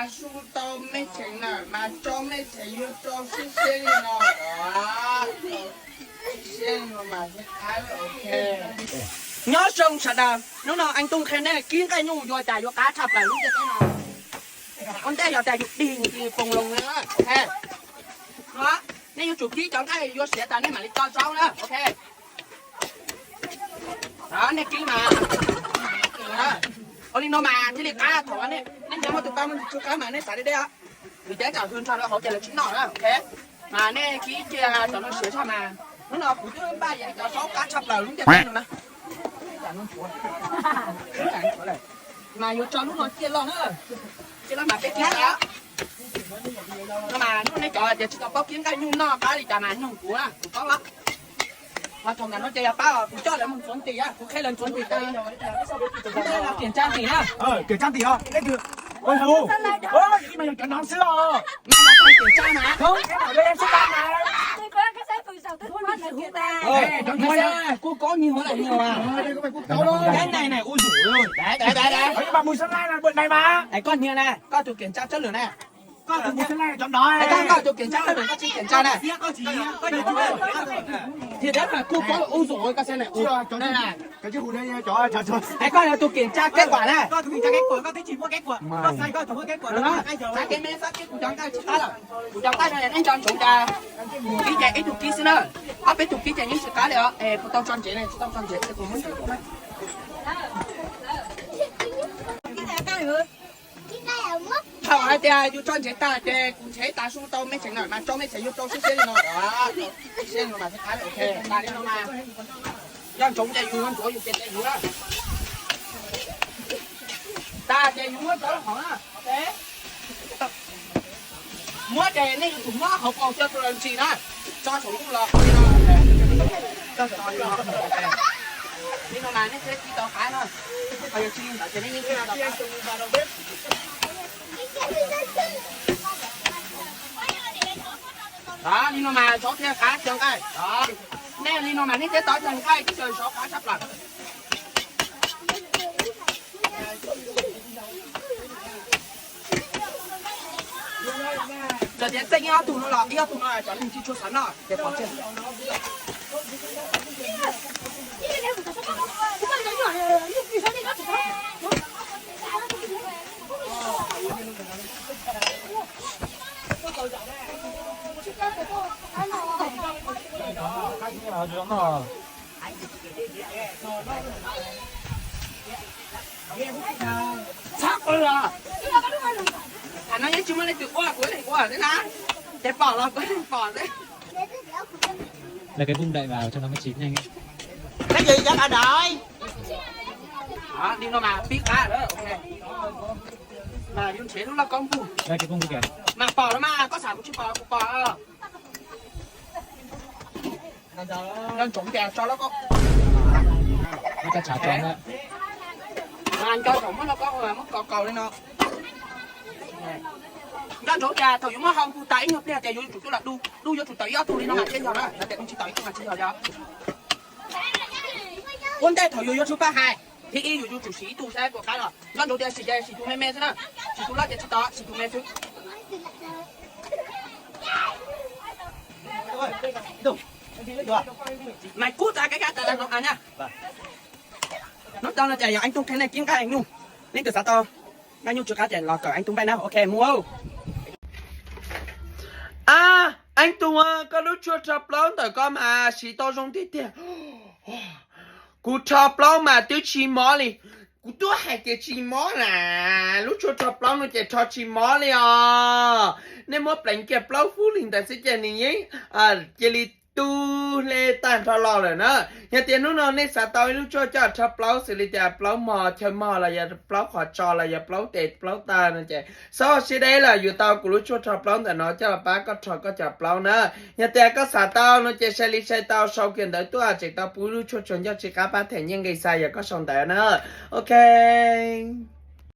大叔都没钱了，买装没钱又装是先了啊，先了嘛，你还 OK。nhớ sông sạch à, nó nào anh tung khen này kiến cái nhu vô chạy vô cá chập lại lúc cái nào, con té vào chạy dục đi thì phồng lùng nữa, ok. Đó, nếu như chụp ký chọn cái vô sẽ tay này mà đi cho sáu nữa, ok. Đó, này ký mà. Ôi nó mà chỉ để cá thỏ này, nên nhớ mà tụi con tụi cá mà này xài đi đây á, vì thế chào hơn cho nó hỗ trợ là chính nó đó, ok. Mà này ký kia cho nó sửa sao mà, nó nào cũng cứ ba vậy cho sáu cá chập lại lúc cái nữa. Mà vô cho lúc nó chia lon á, chia lon mà cái kia đó, nhưng mà lúc này cho chỉ có kiếm cái nhung nó cái gì chả mà nhung của có lắm. Mà thằng nó chơi bao cho là mình chuẩn bị á, cũng khai lên chuẩn bị đây là kiểm tra gì á? Kiểm tra gì hả? Cái gì? Ôi hù! Ôi, mày còn nón xưa à? Mà là phải kiểm tra mà. Không, cái bảo đây em sẽ bán mà. Tôi có cái xe từ sau tôi mất là của ta. Cô có nhiều là nhiều à? Đây có phải quốc cáo đâu. Cái này ui dồi ơi. Đấy. Cái bà Mùi Sơn Lai là bữa này mà. Này con như này, con tụi kiểm tra chất lượng này. Con từ Mùi Sơn Lai là chọn đó. Con tụi kiểm tra chất lượng, con chỉ kiểm tra này. Thì đấy là cô có ui dồi ơi, con xem này. Đây này. Cái chiếc hũ đây cho. Đấy con là tụi kiểm tra kết quả này. Con kiểm tra kết quả, con thấy chỉ mua kết quả. Con sai con không có kết quả Đúng đâu. không? Sao cái mấy phát cái của chúng ta chỉ ta là của chúng ta này anh chọn chúng ta cái chạy ít chục ký xin nữa, áp ít chục ký chạy những sự cá đấy, của tao chọn chế này, tao chọn chế sẽ cùng muốn được không? Thảo ai thì ai yêu chọn chế ta thì cũng chế ta số tao mấy chế nào mà cho mấy chế yêu cho số chế nó đó, chế nó mà sẽ khá là ok, ta đi nó mà, chọn chúng chạy yêu chỗ yêu chế chạy yêu đó, ta chạy yêu chỗ đó hả? Thế mua chè này chúng nó học vào cho tụi chị đó cho chúng cũng lọt cho tụi nó lọt nhưng mà nó sẽ chỉ tao khá thôi bây giờ chi tại chè này như thế nào đó đó nhưng mà số theo khá chân cái đó nè nhưng mà nó sẽ tao chân cái cái chơi số khá sắp lại giờ thì tên nhau tụi nó là yêu tụi nó là cho nên chỉ cho sẵn rồi để có chơi chắc rồi à nó như chúng nó từ qua cuối này qua thế nào để bỏ là cuối bỏ đấy là cái vung đậy vào cho nó mới chín nhanh ấy. cái gì cho bà đợi đó đi nó mà biết cá đó ok mà dùng chế nó là công phu đây cái vung kìa mà bỏ nó mà có sản của chị bỏ nên trộn kèo cho nó có nó ta trả tròn đó mà anh cho trộn nó có mà mất cầu lên nó đó chỗ trà thầu giống nó không phụ tẩy ngược đây trà vô chủ là đu vô chủ tẩy á tôi đi nó mà trên giờ đó là cũng chỉ tẩy không mà trên giờ đó quân đây thầu vô chủ ba hai thì y vô chủ sĩ tu xe của cái rồi đó chỗ đây sĩ tu mê thế nào sĩ tu lá chỉ đó sĩ tu mê chứ mày cút ra cái ta nó nhá nó tao là chạy anh tung cái này kiếm cái anh luôn nên từ sao tao bao nhiêu chỗ cá chạy lò cờ anh tung bay nào ok mua không à anh tung có lúc chưa chập lắm tại con mà chỉ tao dùng tí tiền cú chập lắm mà tiêu chi mỏ đi cú tôi hay cái chi mỏ là lúc chưa chập lắm nó chạy cho chi mỏ đi à nên mua bánh kẹp lắm phú linh tại sẽ chạy này à chạy tu lê tan cho lo rồi nữa nhà tiền nó nên sao tao lúc cho plau xử lý cho plau mò chơi mò là giờ plau khó cho là giờ plau tết plau ta nữa chị sau khi đấy là dù tao cũng lúc cho plauแต่nó cho ba có cho có plau nữa nhà tiền có sao tao nó chơi xe xe tao sau khi đấy tôi chỉ tao bù lúc cho cho chị các bạn thể nhiên gây sai giờ có xong đấy nữa ok